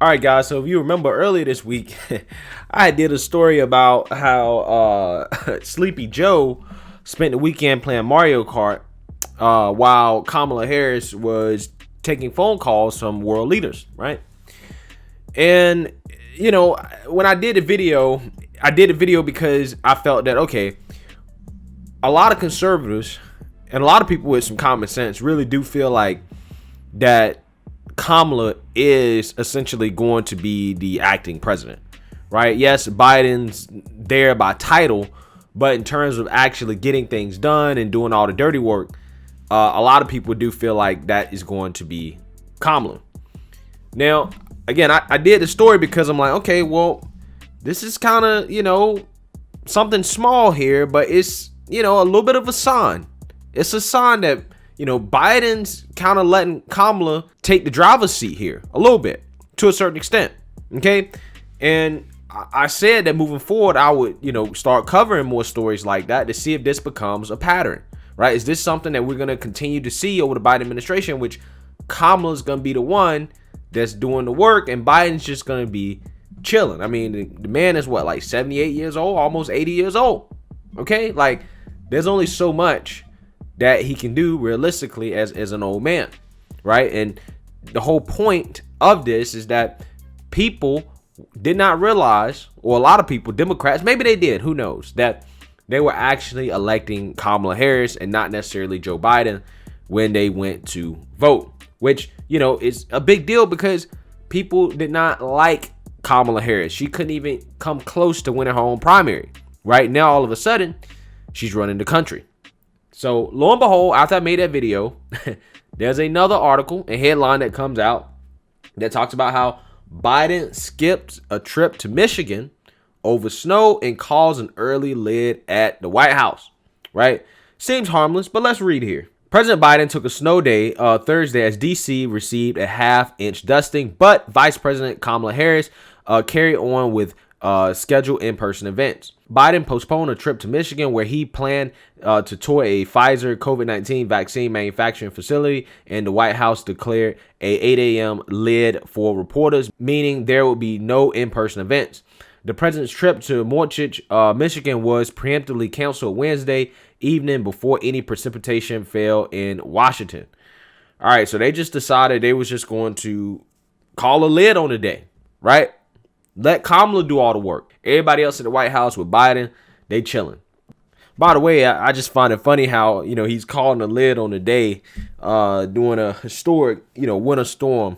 All right, guys. So if you remember earlier this week, I did a story about how Sleepy Joe spent the weekend playing Mario Kart while Kamala Harris was taking phone calls from world leaders, right? And when I did the video because I felt that a lot of conservatives and a lot of people with some common sense really do feel like that Kamala is essentially going to be the acting president, right? Yes, Biden's there by title, but in terms of actually getting things done and doing all the dirty work, a lot of people do feel like that is going to be Kamala. Now, again, I did the story because I'm like, okay, well, this is kind of, something small here, but it's, a little bit of a sign. It's a sign that Biden's kind of letting Kamala take the driver's seat here a little bit to a certain extent. Okay. And I said that moving forward, I would, start covering more stories like that to see if this becomes a pattern, right? Is this something that we're going to continue to see over the Biden administration, which Kamala's going to be the one that's doing the work and Biden's just going to be chilling? I mean, the man is what, like 78 years old, almost 80 years old. Okay. Like there's only so much that he can do realistically as an old man, right? And the whole point of this is that people did not realize, or a lot of people, Democrats, maybe they did, who knows, that they were actually electing Kamala Harris and not necessarily Joe Biden when they went to vote, which, is a big deal because people did not like Kamala Harris. She couldn't even come close to winning her own primary. Right now, all of a sudden, she's running the country. So lo and behold, after I made that video, there's another article, a headline that comes out that talks about how Biden skipped a trip to Michigan over snow and calls an early lid at the White House, right? Seems harmless, but let's read here. President Biden took a snow day Thursday as D.C. received a half-inch dusting, but Vice President Kamala Harris carried on with scheduled in-person events. Biden postponed a trip to Michigan where he planned to tour a Pfizer COVID-19 vaccine manufacturing facility, and the White House declared a 8 a.m. lid for reporters, meaning there will be no in-person events. The president's trip to Portage, Michigan was preemptively canceled Wednesday evening before any precipitation fell in Washington. All right, so they just decided they was just going to call a lid on the day, right? Let Kamala do all the work. Everybody else in the White House with Biden, they chilling. By the way, I just find it funny how, he's calling a lid on the day doing a historic, winter storm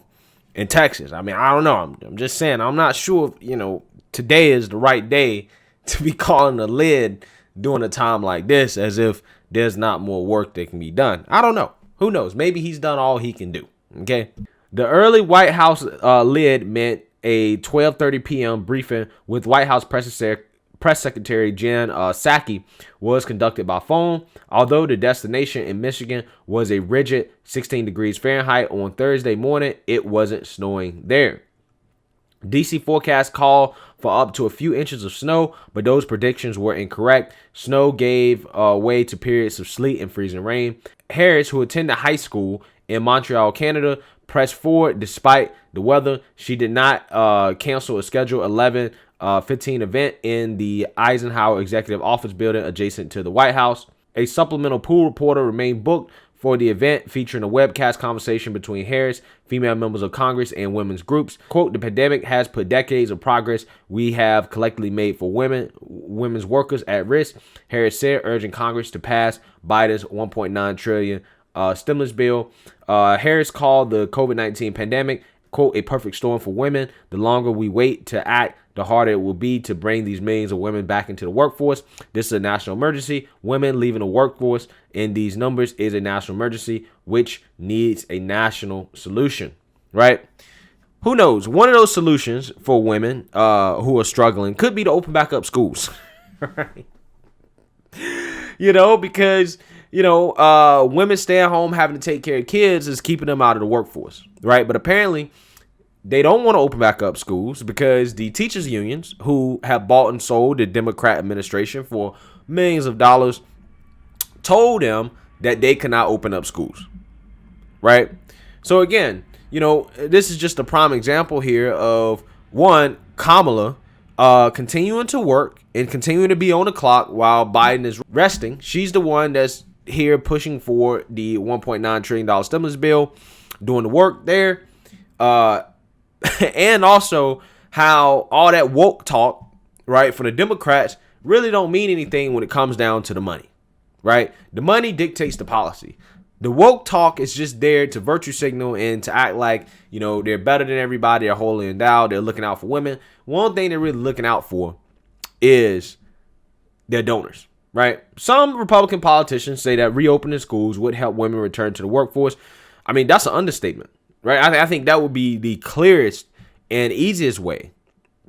in Texas. I mean, I don't know. I'm just saying, I'm not sure if, today is the right day to be calling a lid during a time like this, as if there's not more work that can be done. I don't know. Who knows? Maybe he's done all he can do. Okay. The early White House lid meant a 12:30 p.m. briefing with White House Press Secretary Jen Psaki was conducted by phone. Although the destination in Michigan was a rigid 16 degrees Fahrenheit on Thursday morning, it wasn't snowing there. DC forecast called for up to a few inches of snow, but those predictions were incorrect. Snow gave way to periods of sleet and freezing rain. Harris, who attended high school in Montreal, Canada, pressed forward despite the weather. She did not cancel a scheduled 11:15 event in the Eisenhower Executive Office building adjacent to the White House. A supplemental pool reporter remained booked for the event, featuring a webcast conversation between Harris, female members of Congress, and women's groups. Quote, "The pandemic has put decades of progress we have collectively made for women's workers at risk," Harris said, urging Congress to pass Biden's $1.9 trillion stimulus bill. Harris called the COVID-19 pandemic, quote, "a perfect storm for women. The longer we wait to act, the harder it will be to bring these millions of women back into the workforce. This is a national emergency. Women leaving the workforce in these numbers is a national emergency, which needs a national solution," right? Who knows? One of those solutions for women who are struggling could be to open back up schools, right? Because women staying home having to take care of kids is keeping them out of the workforce, right? But apparently they don't want to open back up schools because the teachers unions, who have bought and sold the Democrat administration for millions of dollars, told them that they cannot open up schools, right? So again, this is just a prime example here of one, Kamala continuing to work and continuing to be on the clock while Biden is resting. She's the one that's here pushing for the $1.9 trillion stimulus bill, doing the work there. And also how all that woke talk, right, for the Democrats really don't mean anything when it comes down to the money, right? The money dictates the policy. The woke talk is just there to virtue signal and to act like, they're better than everybody. They're holier than thou. They're looking out for women. One thing they're really looking out for is their donors, right? Some Republican politicians say that reopening schools would help women return to the workforce. I mean, that's an understatement, right? I think that would be the clearest and easiest way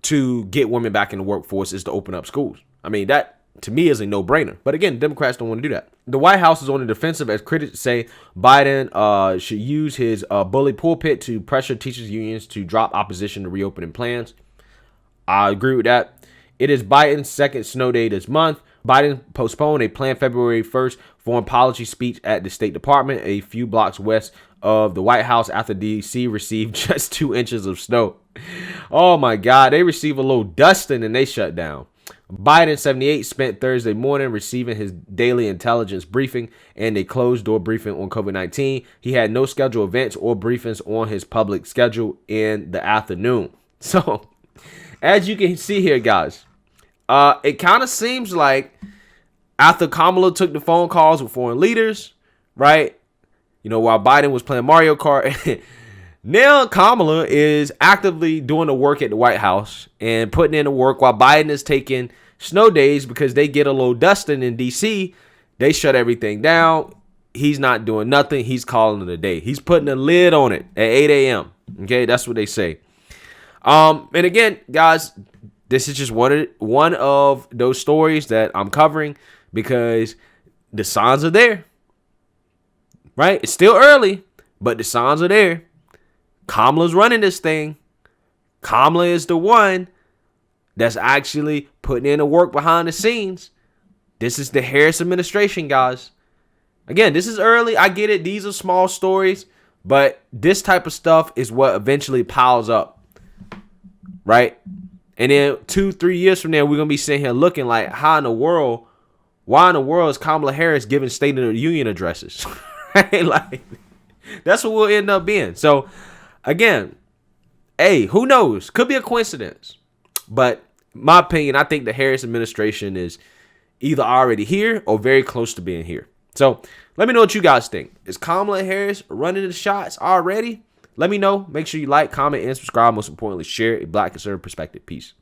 to get women back in the workforce is to open up schools. I mean, that to me is a no-brainer. But again, Democrats don't want to do that. The White House is on the defensive as critics say Biden should use his bully pulpit to pressure teachers unions to drop opposition to reopening plans. I agree with that. It is Biden's second snow day this month. Biden postponed a planned February 1st foreign policy speech at the State Department, a few blocks west of the White House, after D.C. received just 2 inches of snow. Oh my God, they received a little dusting and they shut down. Biden, 78, spent Thursday morning receiving his daily intelligence briefing and a closed-door briefing on COVID-19. He had no scheduled events or briefings on his public schedule in the afternoon. So, as you can see here, guys, it kind of seems like after Kamala took the phone calls with foreign leaders, right, while Biden was playing Mario Kart, now Kamala is actively doing the work at the White House and putting in the work while Biden is taking snow days because they get a little dusting in D.C. They shut everything down. He's not doing nothing. He's calling it a day. He's putting a lid on it at 8 a.m. Okay, that's what they say. And again, guys, this is just one of those stories that I'm covering because the signs are there. Right? It's still early, but the signs are there. Kamala's running this thing. Kamala is the one that's actually putting in the work behind the scenes. This is the Harris administration, guys. Again, this is early. I get it. These are small stories, but this type of stuff is what eventually piles up, right? And then 2-3 years from now, we're going to be sitting here looking like, why in the world is Kamala Harris giving State of the Union addresses? Right? Like, that's what we'll end up being. So, again, hey, who knows? Could be a coincidence. But my opinion, I think the Harris administration is either already here or very close to being here. So let me know what you guys think. Is Kamala Harris running the shots already? Let me know. Make sure you like, comment, and subscribe. Most importantly, share a Black conservative perspective. Peace.